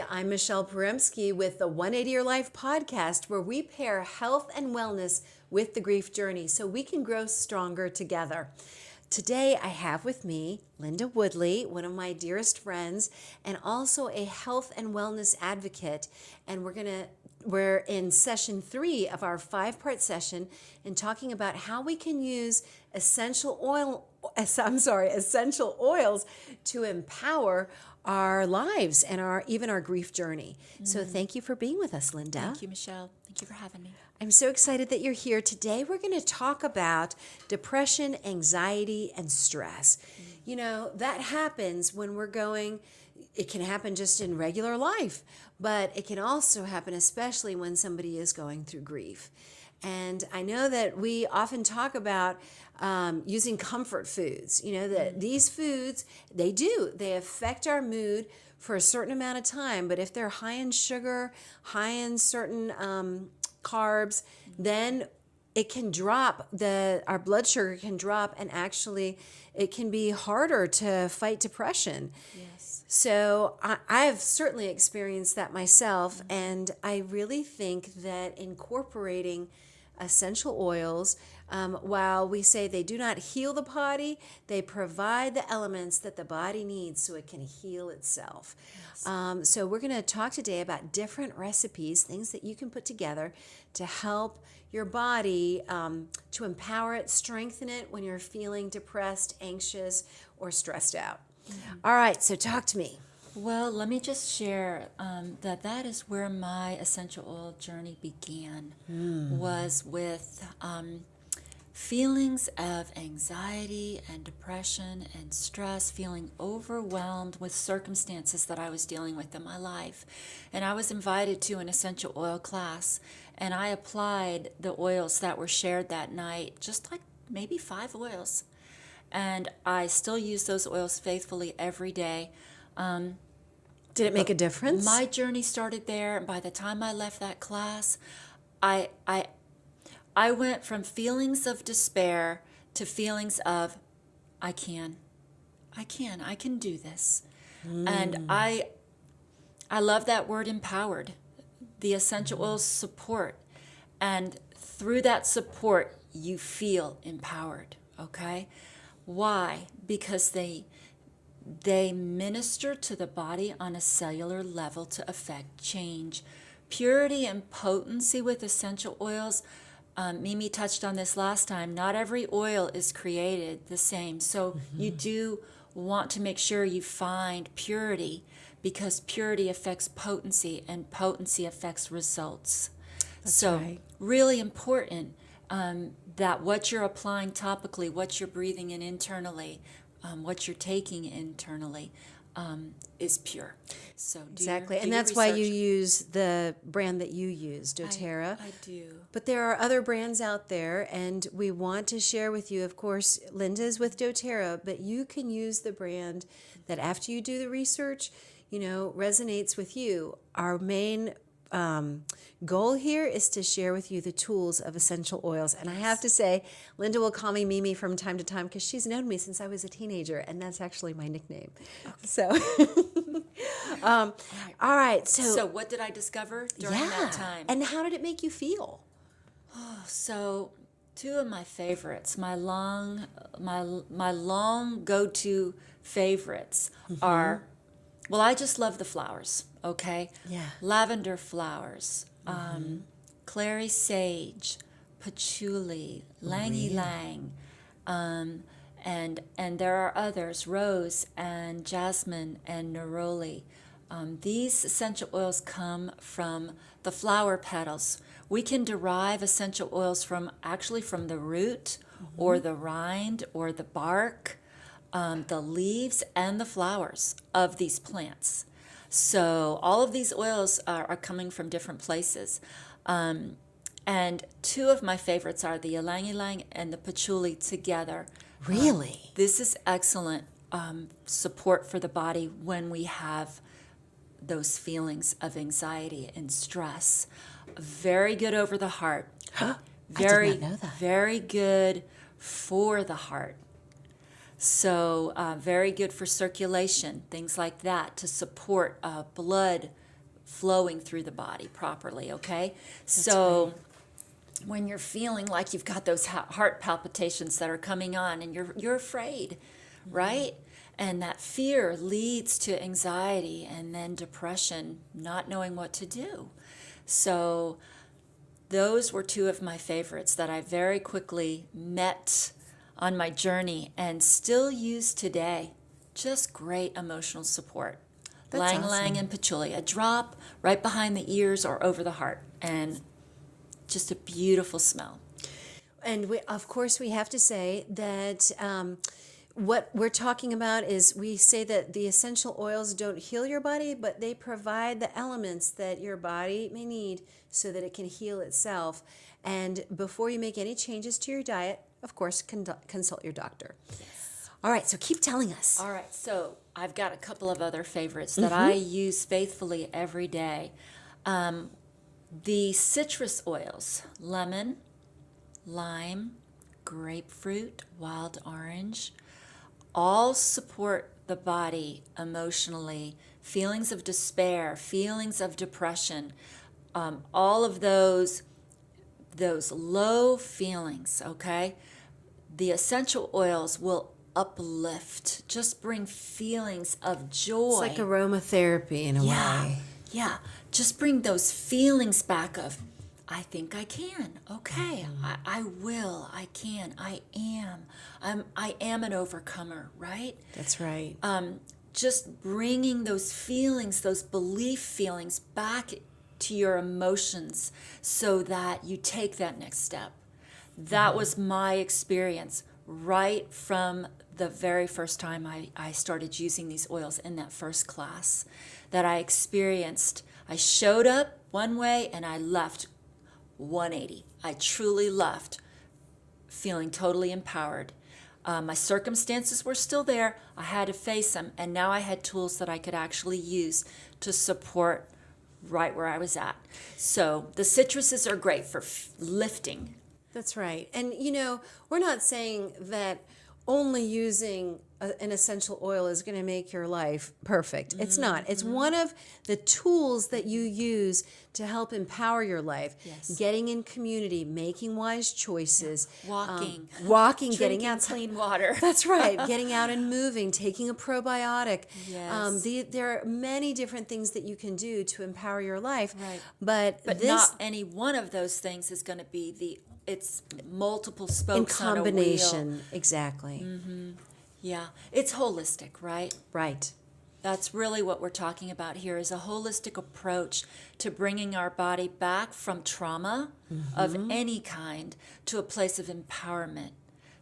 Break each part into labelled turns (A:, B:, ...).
A: I'm Michelle Poremski with the 180 Your Life podcast, where we pair health and wellness with the grief journey so we can grow stronger together. Today, I have with me Linda Woodley, one of my dearest friends, and also a health and wellness advocate. And we're in session 3 of our 5-part session and talking about how we can use essential oils to empower our lives and even our grief journey. So thank you for being with us, Linda.
B: Thank you, Michelle. Thank you for having me.
A: I'm so excited that you're here. Today we're going to talk about depression, anxiety, and stress. You know, that happens when it can happen just in regular life, but it can also happen especially when somebody is going through grief. And I know that we often talk about using comfort foods. You know, that these foods, they affect our mood for a certain amount of time, but if they're high in sugar, high in certain carbs, then it can drop, our blood sugar can drop, and actually it can be harder to fight depression.
B: Yes.
A: So I've certainly experienced that myself, and I really think that incorporating essential oils, while we say they do not heal the body, they provide the elements that the body needs so it can heal itself. Yes. So we're going to talk today about different recipes, things that you can put together to help your body, to empower it, strengthen it when you're feeling depressed, anxious, or stressed out. Mm-hmm. All right, so talk to me.
B: Well, let me just share that is where my essential oil journey began, was with feelings of anxiety and depression and stress, feeling overwhelmed with circumstances that I was dealing with in my life. And I was invited to an essential oil class, and I applied the oils that were shared that night, just like maybe 5 oils. And I still use those oils faithfully every day.
A: Did it make a difference?
B: My journey started there, and by the time I left that class, I went from feelings of despair to feelings of, I can do this. And I love that word, empowered. The essential oils support, and through that support, you feel empowered, okay? Why? Because they minister to the body on a cellular level to affect change. Purity and potency with essential oils, Mimi touched on this last time, not every oil is created the same. So you do want to make sure you find purity, because purity affects potency, and potency affects results. That's right. Really important that what you're applying topically, what you're breathing in internally, what you're taking internally is pure. So
A: exactly, and that's why you use the brand that you use, doTERRA.
B: I do.
A: But there are other brands out there, and we want to share with you, of course, Linda's with doTERRA, but you can use the brand that after you do the research, resonates with you. Our main goal here is to share with you the tools of essential oils. And I have to say, Linda will call me Mimi from time to time because she's known me since I was a teenager, and that's actually my nickname. Okay. So, all right.
B: So what did I discover during that time?
A: And how did it make you feel?
B: So 2 of my favorites, my long go-to favorites are, well, I just love the flowers, okay?
A: Yeah.
B: Lavender flowers, clary sage, patchouli, ylang-ylang, and there are others, rose and jasmine and neroli. These essential oils come from the flower petals. We can derive essential oils from the root or the rind or the bark, the leaves and the flowers of these plants. So all of these oils are coming from different places. And 2 of my favorites are the ylang-ylang and the patchouli together.
A: Really?
B: This is excellent support for the body when we have those feelings of anxiety and stress. Very good over the heart.
A: Huh?
B: Very,
A: I did not know that.
B: Very good for the heart. So very good for circulation, things like that, to support blood flowing through the body properly, okay? So when you're feeling like you've got those heart palpitations that are coming on and you're afraid, right? And that fear leads to anxiety and then depression, not knowing what to do. So those were two of my favorites that I very quickly met on my journey and still use today. Just great emotional support. Lang Lang and patchouli, a drop right behind the ears or over the heart, and just a beautiful smell.
A: And of course, we have to say that what we're talking about is we say that the essential oils don't heal your body, but they provide the elements that your body may need so that it can heal itself. And before you make any changes to your diet, of course, consult your doctor. Yes. All right, so keep telling us.
B: All right, so I've got a couple of other favorites that I use faithfully every day. The citrus oils, lemon, lime, grapefruit, wild orange, all support the body emotionally. Feelings of despair, feelings of depression, all of those low feelings, okay? The essential oils will uplift, just bring feelings of joy.
A: It's like aromatherapy in a way.
B: Yeah, just bring those feelings back of, I think I can. Okay, I will. I can. I am. I am an overcomer, right?
A: That's right.
B: Just bringing those feelings, those belief feelings back to your emotions so that you take that next step. That was my experience right from the very first time I started using these oils in that first class that I experienced. I showed up one way and I left 180. I truly left feeling totally empowered. My circumstances were still there. I had to face them, and now I had tools that I could actually use to support right where I was at. So the citruses are great for lifting.
A: That's right. And, we're not saying that only using an essential oil is going to make your life perfect. It's not. It's one of the tools that you use to help empower your life.
B: Yes.
A: Getting in community, making wise choices.
B: Walking.
A: Getting out.
B: Clean water.
A: That's right. Getting out and moving, taking a probiotic.
B: Yes.
A: There are many different things that you can do to empower your life.
B: Right.
A: But this,
B: not any one of those things is going to be it's multiple
A: in
B: spokes on a wheel.
A: combination. Exactly.
B: Yeah, it's holistic, right?
A: Right.
B: That's really what we're talking about here is a holistic approach to bringing our body back from trauma of any kind to a place of empowerment.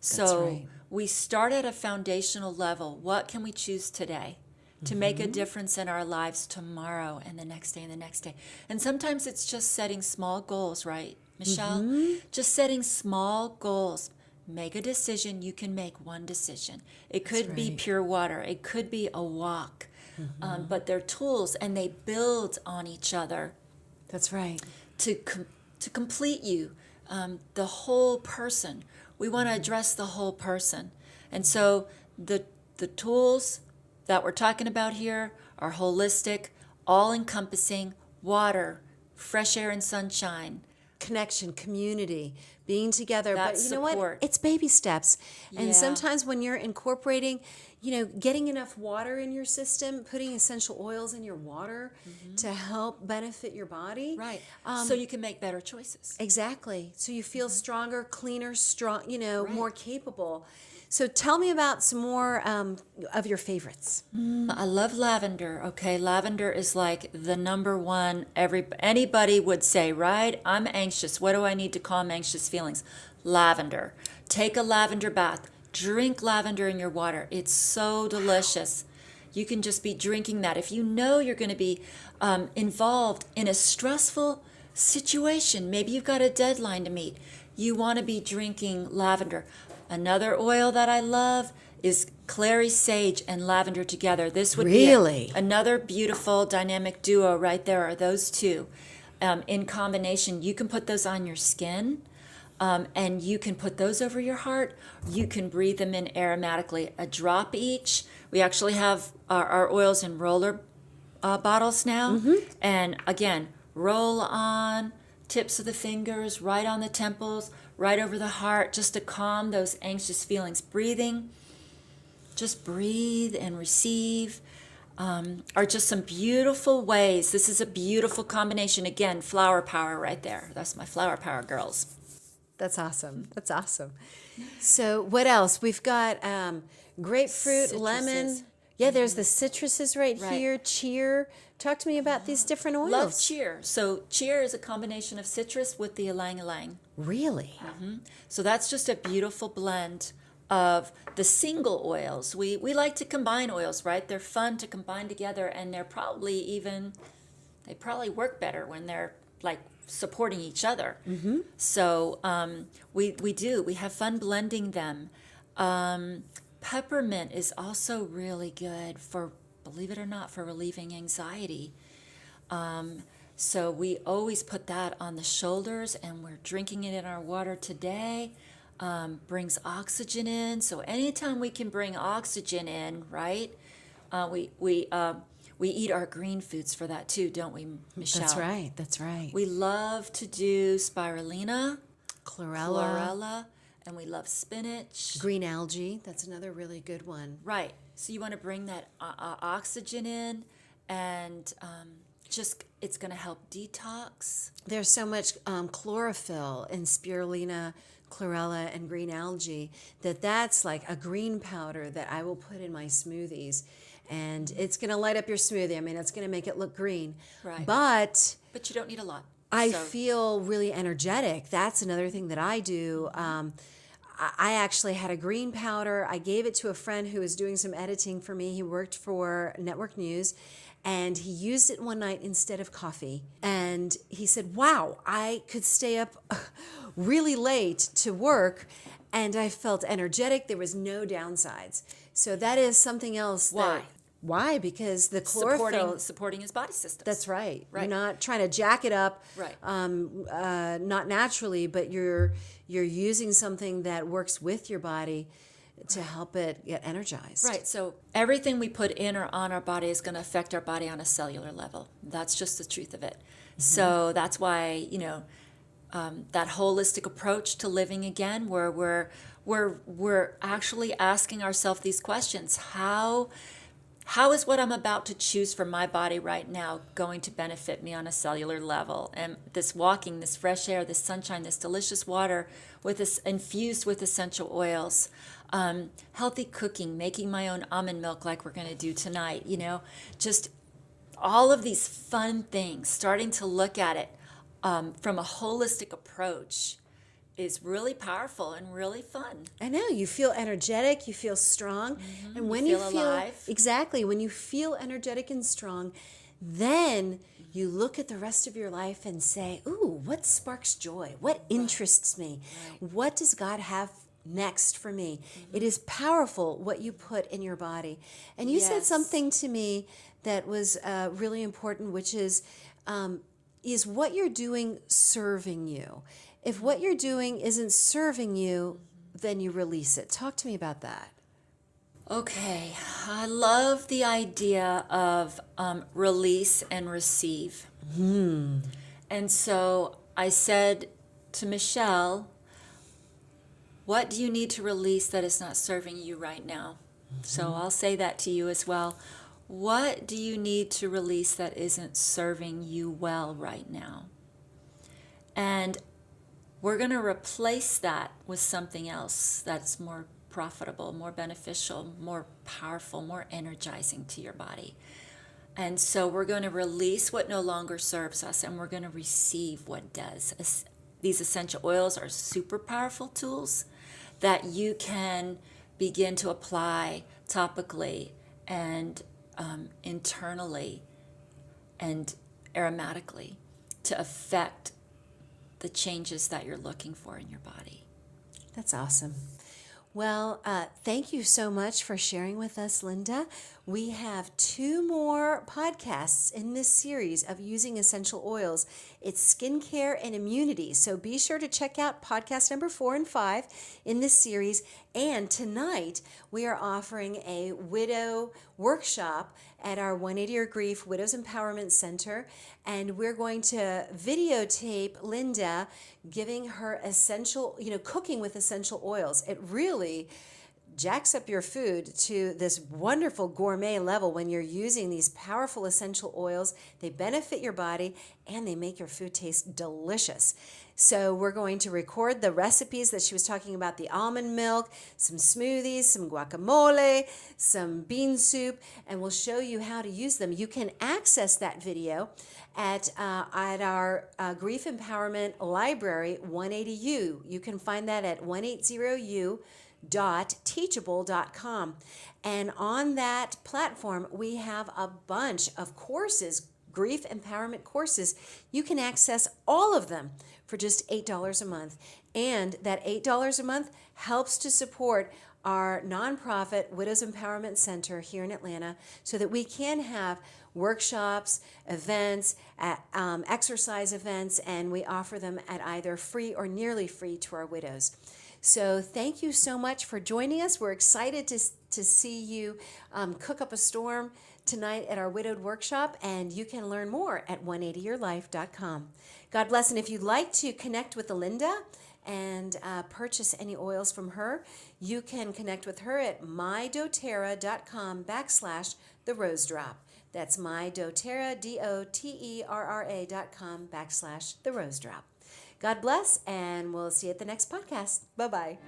B: So
A: right.
B: we start at a foundational level. What can we choose today to make a difference in our lives tomorrow and the next day and the next day? And sometimes it's just setting small goals, right, Michelle? Just setting small goals. Make a decision. You can make one decision. It could be pure water. It could be a walk. But they're tools, and they build on each other.
A: That's right.
B: To complete you, the whole person. We want to address the whole person. And so the tools that we're talking about here are holistic, all-encompassing, water, fresh air and sunshine.
A: Connection, community, being together.
B: That
A: but you know what?
B: support.
A: It's baby steps. And
B: Yeah.
A: sometimes when you're incorporating, getting enough water in your system, putting essential oils in your water to help benefit your body.
B: Right. So you can make better choices.
A: Exactly. So you feel stronger, cleaner, more capable. So tell me about some more of your favorites.
B: I love lavender. Okay, lavender is like the number one. Anybody would say, right? I'm anxious. What do I need to calm anxious feelings? Lavender. Take a lavender bath. Drink lavender in your water. It's so delicious. You can just be drinking that. If you know you're going to be involved in a stressful situation, maybe you've got a deadline to meet, you want to be drinking lavender. Another oil that I love is clary sage and lavender together. This would
A: Really?
B: be another beautiful dynamic duo right there are those two. In combination, you can put those on your skin, and you can put those over your heart. You can breathe them in aromatically, a drop each. We actually have our oils in roller bottles now. And again, roll on, tips of the fingers, right on the temples, right over the heart, just to calm those anxious feelings. Breathing, just breathe and receive. Are just some beautiful ways. This is a beautiful combination. Again, flower power right there. That's my flower power girls.
A: That's awesome. That's awesome. So what else? We've got grapefruit, lemon.
B: Citruses.
A: Yeah, there's the citruses right
B: Right.
A: here. Cheer. Talk to me about these different oils.
B: Love cheer. So cheer is a combination of citrus with the ylang ylang.
A: Really?
B: So that's just a beautiful blend of the single oils. We like to combine oils, right? They're fun to combine together, and they probably work better when they're like supporting each other. So we have fun blending them. Peppermint is also really good for, believe it or not, for relieving anxiety. So we always put that on the shoulders, and we're drinking it in our water today. Brings oxygen in. So anytime we can bring oxygen in, right? We eat our green foods for that too, don't we, Michelle?
A: That's right. That's right.
B: We love to do spirulina,
A: Chlorella,
B: and we love spinach.
A: green algae. That's another really good one.
B: Right. So you want to bring that oxygen in, and just it's going to help detox.
A: There's so much chlorophyll in spirulina, chlorella, and green algae that's like a green powder that I will put in my smoothies. And it's going to light up your smoothie. I mean, it's going to make it look green.
B: Right.
A: But
B: But you don't need a lot.
A: I
B: So-
A: feel really energetic. That's another thing that I do. I actually had a green powder. I gave it to a friend who was doing some editing for me. He worked for Network News, and he used it one night instead of coffee. And he said, wow, I could stay up really late to work, and I felt energetic. There was no downsides. So that is something else.
B: Why?
A: Why? Because the chlorophyll...
B: supporting his body systems.
A: That's right.
B: Right.
A: You're not trying to jack it up,
B: Right.
A: not naturally, but you're using something that works with your body to help it get energized.
B: Right. So everything we put in or on our body is going to affect our body on a cellular level. That's just the truth of it. So that's why, that holistic approach to living again, where we're actually asking ourselves these questions. How is what I'm about to choose for my body right now going to benefit me on a cellular level? And this walking, this fresh air, this sunshine, this delicious water with this infused with essential oils, healthy cooking, making my own almond milk like we're going to do tonight, just all of these fun things, starting to look at it from a holistic approach is really powerful and really fun.
A: I know, you feel energetic, you feel strong, and when
B: You
A: you
B: feel alive.
A: exactly, when you feel energetic and strong, then you look at the rest of your life and say, ooh, what sparks joy? What interests me? What does God have next for me? It is powerful what you put in your body. And you said
B: Yes.
A: something to me that was really important, which is what you're doing serving you? If what you're doing isn't serving you, then you release it. Talk to me about that.
B: Okay, I love the idea of release and receive. And so I said to Michelle, what do you need to release that is not serving you right now? So I'll say that to you as well. What do you need to release that isn't serving you well right now? And we're going to replace that with something else that's more profitable, more beneficial, more powerful, more energizing to your body. And so we're going to release what no longer serves us, and we're going to receive what does. These essential oils are super powerful tools that you can begin to apply topically and internally and aromatically to affect the changes that you're looking for in your body.
A: That's awesome. Well, thank you so much for sharing with us, Linda. we have 2 more podcasts in this series of using essential oils. It's skincare and immunity. So be sure to check out podcast number 4 and 5 in this series. And tonight we are offering a widow workshop at our 180 Year Grief Widows Empowerment Center. And we're going to videotape Linda giving her cooking with essential oils. It really jacks up your food to this wonderful gourmet level when you're using these powerful essential oils. They benefit your body and they make your food taste delicious. So we're going to record the recipes that she was talking about, the almond milk, some smoothies, some guacamole, some bean soup, and we'll show you how to use them. You can access that video at our Grief Empowerment Library, 180U. You can find that at 180u.teachable.com. And on that platform, we have a bunch of courses, grief empowerment courses. You can access all of them for just $8 a month. And that $8 a month helps to support our nonprofit Widows Empowerment Center here in Atlanta so that we can have workshops, events, exercise events, and we offer them at either free or nearly free to our widows. So thank you so much for joining us. We're excited to see you cook up a storm tonight at our Widowed Workshop, and you can learn more at 180yourlife.com. God bless, and if you'd like to connect with Linda and purchase any oils from her, you can connect with her at mydoterra.com/therosedrop. That's mydoterra, DOTERRA.com/therosedrop. God bless, and we'll see you at the next podcast. Bye-bye.